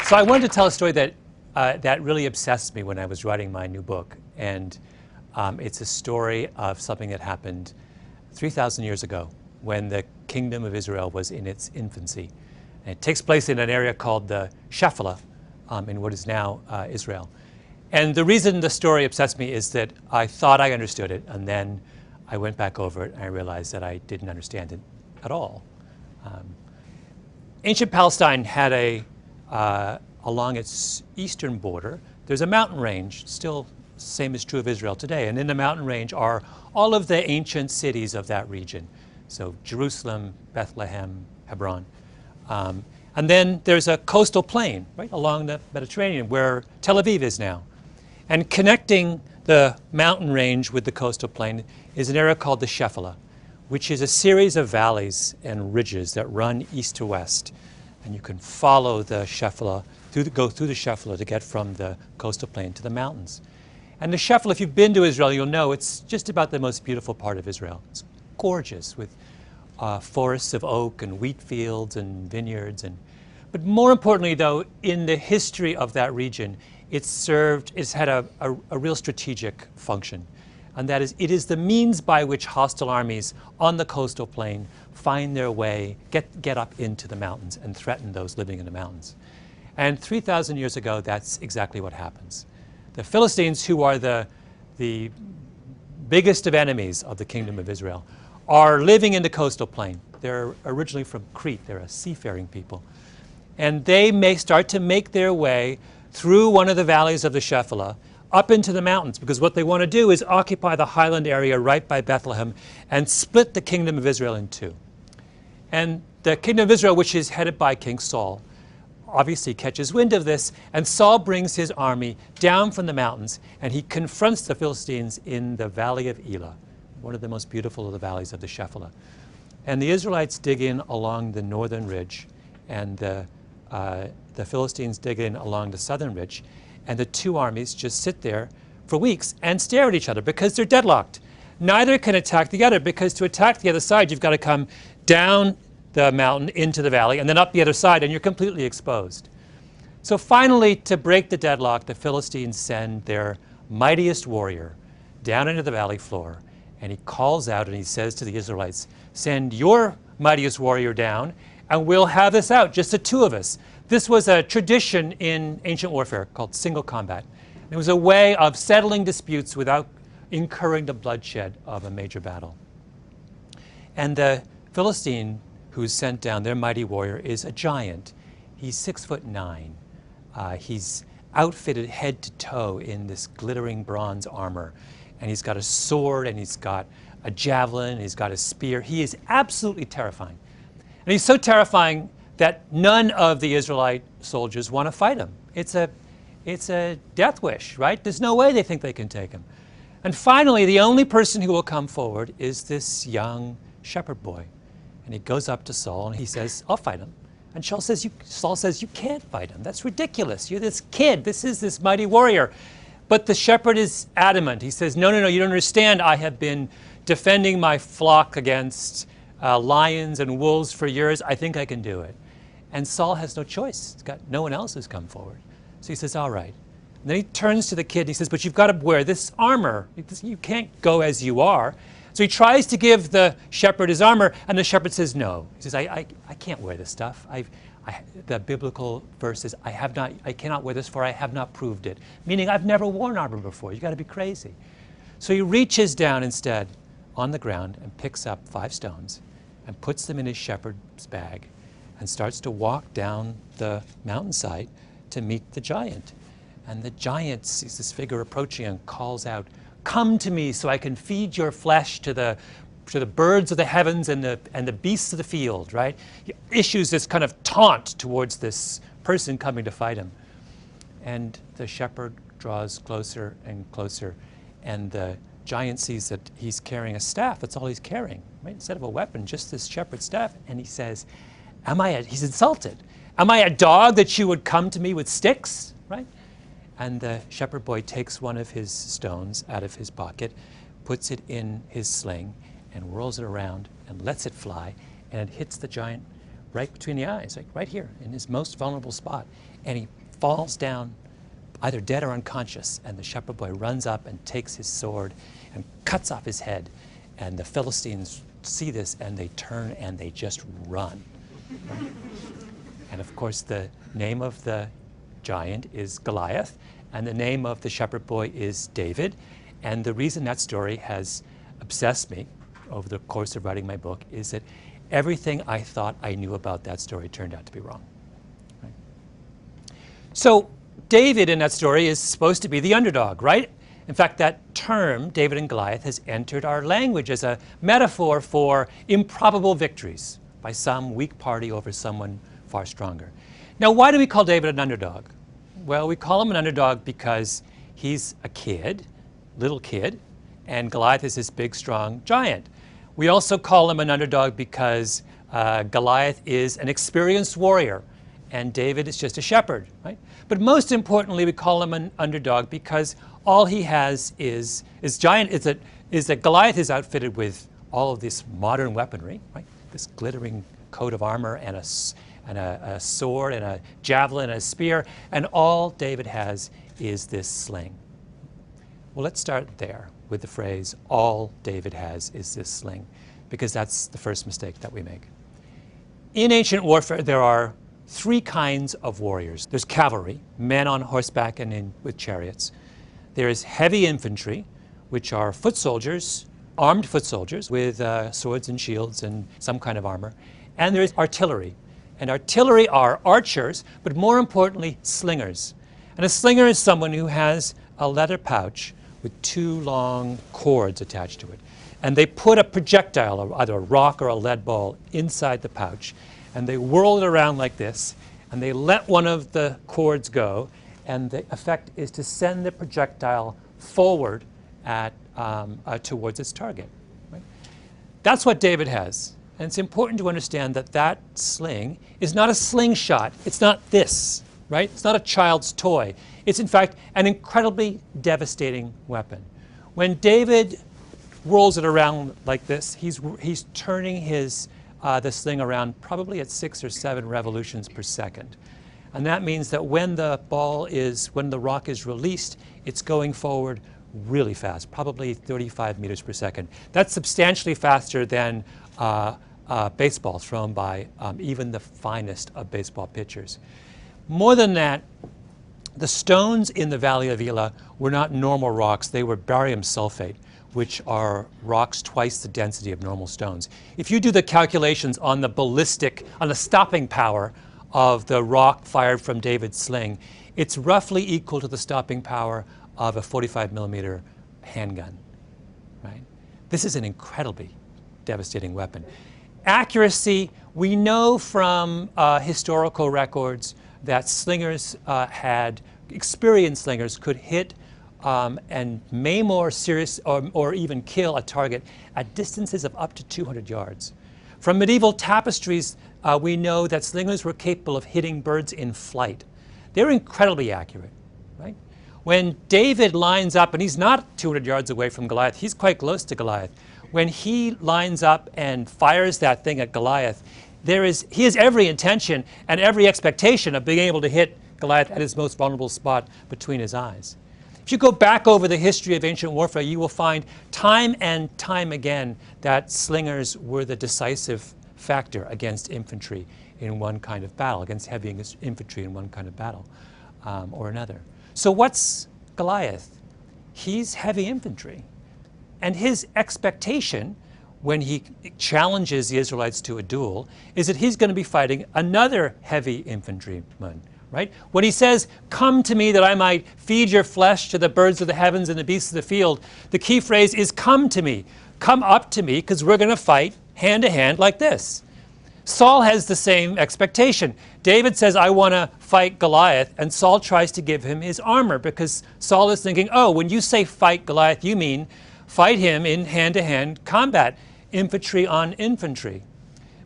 So I wanted to tell a story that, that really obsessed me when I was writing my new book. And it's a story of something that happened 3,000 years ago when the kingdom of Israel was in its infancy. And it takes place in an area called the Shephelah in what is now Israel. And the reason the story obsessed me is that I thought I understood it, and then I went back over it and I realized that I didn't understand it at all. Ancient Palestine had along its eastern border, there's a mountain range, still same is true of Israel today, and in the mountain range are all of the ancient cities of that region. So Jerusalem, Bethlehem, Hebron. And then there's a coastal plain right along the Mediterranean where Tel Aviv is now. And connecting the mountain range with the coastal plain is an area called the Shephelah, which is a series of valleys and ridges that run east to west. And you can follow the Shephelah, go through the Shephelah to get from the coastal plain to the mountains. And the Shephelah, if you've been to Israel, you'll know it's just about the most beautiful part of Israel. It's gorgeous with forests of oak and wheat fields and vineyards. But more importantly, though, in the history of that region, it's had a real strategic function. And that is, it is the means by which hostile armies on the coastal plain find their way, get up into the mountains and threaten those living in the mountains. And 3,000 years ago, that's exactly what happens. The Philistines, who are the biggest of enemies of the kingdom of Israel, are living in the coastal plain. They're originally from Crete. They're a seafaring people. And they may start to make their way through one of the valleys of the Shephelah up into the mountains, because what they want to do is occupy the highland area right by Bethlehem and split the kingdom of Israel in two. And the kingdom of Israel, which is headed by King Saul, obviously catches wind of this, and Saul brings his army down from the mountains, and he confronts the Philistines in the valley of Elah, one of the most beautiful of the valleys of the Shephelah. And the Israelites dig in along the northern ridge, and the Philistines dig in along the southern ridge, and the two armies just sit there for weeks and stare at each other because they're deadlocked. Neither can attack the other, because to attack the other side, you've got to come down the mountain into the valley and then up the other side, and you're completely exposed. So finally, to break the deadlock, the Philistines send their mightiest warrior down into the valley floor, and he calls out and he says to the Israelites, "Send your mightiest warrior down and we'll have this out, just the two of us." This was a tradition in ancient warfare called single combat. It was a way of settling disputes without incurring the bloodshed of a major battle. And the Philistine who's sent down, their mighty warrior, is a giant. He's 6'9". He's outfitted head to toe in this glittering bronze armor. And he's got a sword, and he's got a javelin, and he's got a spear. He is absolutely terrifying. And he's so terrifying that none of the Israelite soldiers want to fight him. It's a death wish, right? There's no way they think they can take him. And finally, the only person who will come forward is this young shepherd boy. And he goes up to Saul and he says, "I'll fight him." And Saul says, "You can't fight him. That's ridiculous. You're this kid. This is this mighty warrior." But the shepherd is adamant. He says, no, you don't understand. I have been defending my flock against lions and wolves for years. I think I can do it. And Saul has no choice. He's got no one else who's come forward. So he says, "All right." And then he turns to the kid and he says, "But you've got to wear this armor. You can't go as you are." So he tries to give the shepherd his armor, and the shepherd says no. He says, I can't wear this stuff. The biblical verse is, I cannot wear this, for I have not proved it. Meaning, I've never worn armor before. You've got to be crazy. So he reaches down instead on the ground and picks up 5 stones and puts them in his shepherd's bag and starts to walk down the mountainside to meet the giant. And the giant sees this figure approaching and calls out, "Come to me so I can feed your flesh to the birds of the heavens and the beasts of the field," right? He issues this kind of taunt towards this person coming to fight him. And the shepherd draws closer and closer, and the giant sees that he's carrying a staff. That's all he's carrying, right? Instead of a weapon, just this shepherd's staff. And he says, he's insulted. "Am I a dog that you would come to me with sticks?" Right? And the shepherd boy takes one of his stones out of his pocket, puts it in his sling, and whirls it around and lets it fly, and it hits the giant right between the eyes, like right here in his most vulnerable spot. And he falls down either dead or unconscious. And the shepherd boy runs up and takes his sword and cuts off his head. And the Philistines see this and they turn and they just run. And of course the name of the giant is Goliath, and the name of the shepherd boy is David. And the reason that story has obsessed me over the course of writing my book is that everything I thought I knew about that story turned out to be wrong. Right? So David in that story is supposed to be the underdog, right? In fact, that term, David and Goliath, has entered our language as a metaphor for improbable victories by some weak party over someone far stronger. Now, why do we call David an underdog? Well, we call him an underdog because he's a kid, little kid, and Goliath is this big, strong giant. We also call him an underdog because Goliath is an experienced warrior, and David is just a shepherd, right? But most importantly, we call him an underdog because all he has is that Goliath is outfitted with all of this modern weaponry, right? This glittering coat of armor and a sword and a javelin and a spear, and all David has is this sling. Well, let's start there with the phrase, all David has is this sling, because that's the first mistake that we make. In ancient warfare, there are three kinds of warriors. There's cavalry, men on horseback and with chariots. There is heavy infantry, which are foot soldiers, armed foot soldiers with swords and shields and some kind of armor. And there is artillery. And artillery are archers, but more importantly, slingers. And a slinger is someone who has a leather pouch with two long cords attached to it. And they put a projectile, either a rock or a lead ball, inside the pouch. And they whirl it around like this. And they let one of the cords go. And the effect is to send the projectile forward towards its target. Right? That's what David has. And it's important to understand that that sling is not a slingshot. It's not this, right? It's not a child's toy. It's, in fact, an incredibly devastating weapon. When David whirls it around like this, he's turning the sling around probably at 6 or 7 revolutions per second. And that means that when the rock is released, it's going forward really fast, probably 35 meters per second. That's substantially faster than baseball thrown by even the finest of baseball pitchers. More than that, the stones in the Valley of Elah were not normal rocks. They were barium sulfate, which are rocks twice the density of normal stones. If you do the calculations on the stopping power of the rock fired from David's sling, it's roughly equal to the stopping power of a 45 millimeter handgun, right? This is an incredibly devastating weapon. Accuracy, we know from historical records that slingers experienced slingers could hit and maim or even kill a target at distances of up to 200 yards. From medieval tapestries, we know that slingers were capable of hitting birds in flight. They're incredibly accurate, right? When David lines up, and he's not 200 yards away from Goliath, he's quite close to Goliath. When he lines up and fires that thing at Goliath, he has every intention and every expectation of being able to hit Goliath at his most vulnerable spot between his eyes. If you go back over the history of ancient warfare, you will find time and time again that slingers were the decisive factor against infantry in one kind of battle, against heavy infantry in one kind of battle or another. So what's Goliath? He's heavy infantry. And his expectation when he challenges the Israelites to a duel is that he's going to be fighting another heavy infantryman, right? When he says, "Come to me that I might feed your flesh to the birds of the heavens and the beasts of the field," the key phrase is "come to me." Come up to me, because we're going to fight hand to hand like this. Saul has the same expectation. David says, "I want to fight Goliath," and Saul tries to give him his armor because Saul is thinking, oh, when you say fight Goliath, you mean fight him in hand-to-hand combat, infantry on infantry.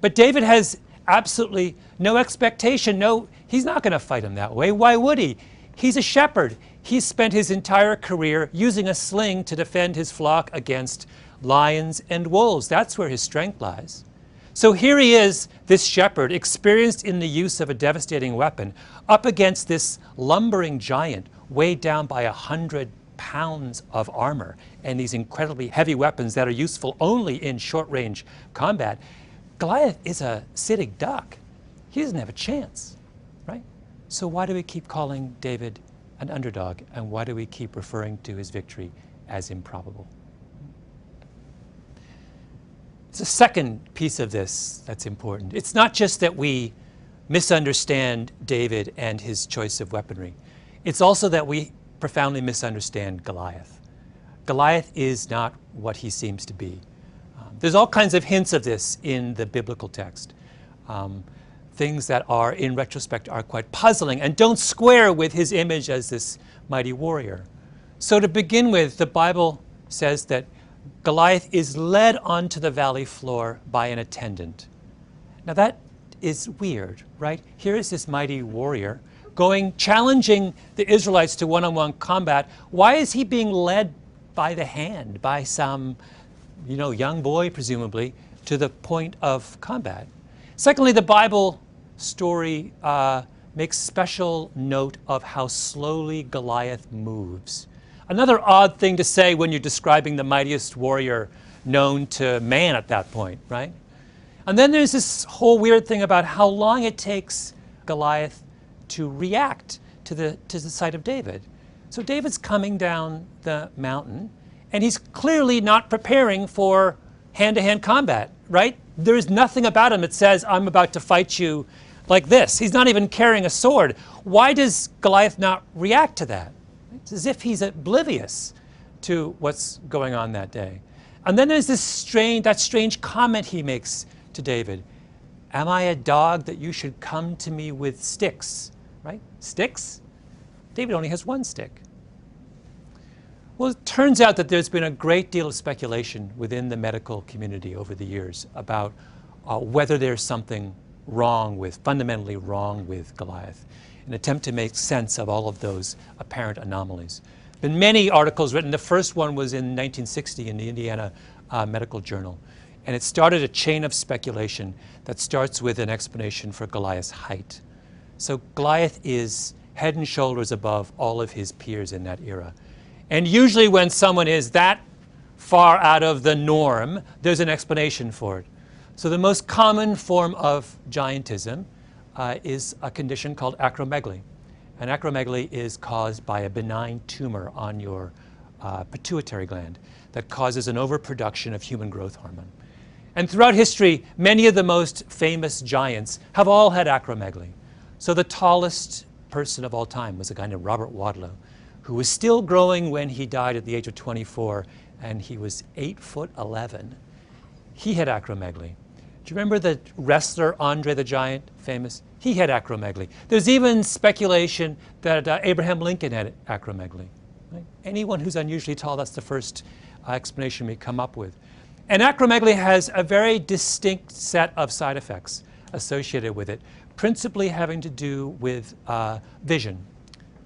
But David has absolutely no expectation. No, he's not going to fight him that way. Why would he? He's a shepherd. He's spent his entire career using a sling to defend his flock against lions and wolves. That's where his strength lies. So here he is, this shepherd, experienced in the use of a devastating weapon, up against this lumbering giant, weighed down by 100 pounds of armor and these incredibly heavy weapons that are useful only in short-range combat. Goliath is a sitting duck. He doesn't have a chance, right? So why do we keep calling David an underdog, and why do we keep referring to his victory as improbable? It's a second piece of this that's important. It's not just that we misunderstand David and his choice of weaponry. It's also that we profoundly misunderstand Goliath. Goliath is not what he seems to be. There's all kinds of hints of this in the biblical text. Things that are, in retrospect, are quite puzzling and don't square with his image as this mighty warrior. So to begin with, the Bible says that Goliath is led onto the valley floor by an attendant. Now that is weird, right? Here is this mighty warrior challenging the Israelites to one-on-one combat. Why is he being led by the hand by some, young boy, presumably, to the point of combat? Secondly, the Bible story makes special note of how slowly Goliath moves. Another odd thing to say when you're describing the mightiest warrior known to man at that point, right? And then there's this whole weird thing about how long it takes Goliath to react to the sight of David. So David's coming down the mountain, and he's clearly not preparing for hand-to-hand combat, right? There is nothing about him that says, I'm about to fight you like this. He's not even carrying a sword. Why does Goliath not react to that? It's as if he's oblivious to what's going on that day. And then there's that strange comment he makes to David. Am I a dog that you should come to me with sticks? Right? Sticks? David only has one stick. Well, it turns out that there's been a great deal of speculation within the medical community over the years about whether there's something fundamentally wrong with Goliath, an attempt to make sense of all of those apparent anomalies. There have been many articles written. The first one was in 1960 in the Indiana Medical Journal. And it started a chain of speculation that starts with an explanation for Goliath's height. So Goliath is head and shoulders above all of his peers in that era. And usually when someone is that far out of the norm, there's an explanation for it. So the most common form of giantism is a condition called acromegaly. And acromegaly is caused by a benign tumor on your pituitary gland that causes an overproduction of human growth hormone. And throughout history, many of the most famous giants have all had acromegaly. So the tallest person of all time was a guy named Robert Wadlow, who was still growing when he died at the age of 24, and he was 8'11". He had acromegaly. Do you remember the wrestler Andre the Giant, famous? He had acromegaly. There's even speculation that Abraham Lincoln had acromegaly. Right? Anyone who's unusually tall, that's the first explanation we come up with. And acromegaly has a very distinct set of side effects associated with it, principally having to do with vision.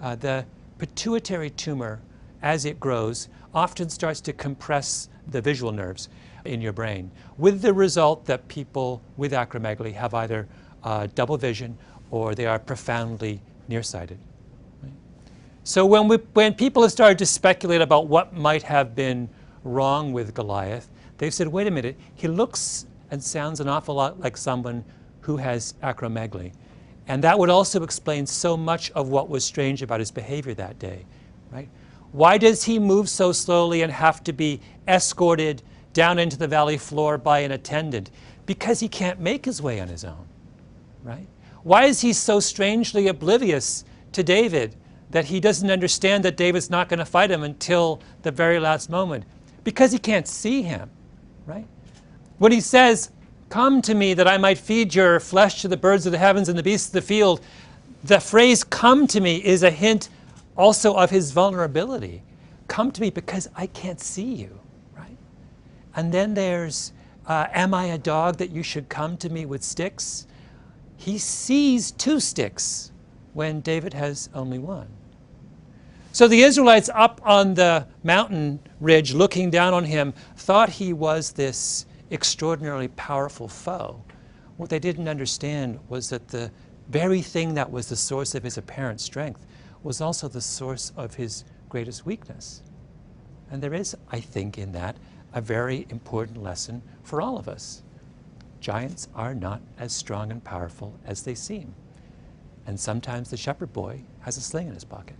The pituitary tumor, as it grows, often starts to compress the visual nerves in your brain, with the result that people with acromegaly have either double vision or they are profoundly nearsighted. Right? So when people have started to speculate about what might have been wrong with Goliath, they've said, wait a minute, he looks and sounds an awful lot like someone who has acromegaly. And that would also explain so much of what was strange about his behavior that day. Right? Why does he move so slowly and have to be escorted down into the valley floor by an attendant? Because he can't make his way on his own. Right? Why is he so strangely oblivious to David that he doesn't understand that David's not going to fight him until the very last moment? Because he can't see him. Right? When he says, come to me that I might feed your flesh to the birds of the heavens and the beasts of the field, the phrase come to me is a hint also of his vulnerability. Come to me because I can't see you. Right? And then there's, am I a dog that you should come to me with sticks? He sees 2 sticks when David has only 1. So the Israelites up on the mountain ridge looking down on him thought he was this extraordinarily powerful foe. What they didn't understand was that the very thing that was the source of his apparent strength was also the source of his greatest weakness. And there is, I think, in that a very important lesson for all of us. Giants are not as strong and powerful as they seem. And sometimes the shepherd boy has a sling in his pocket.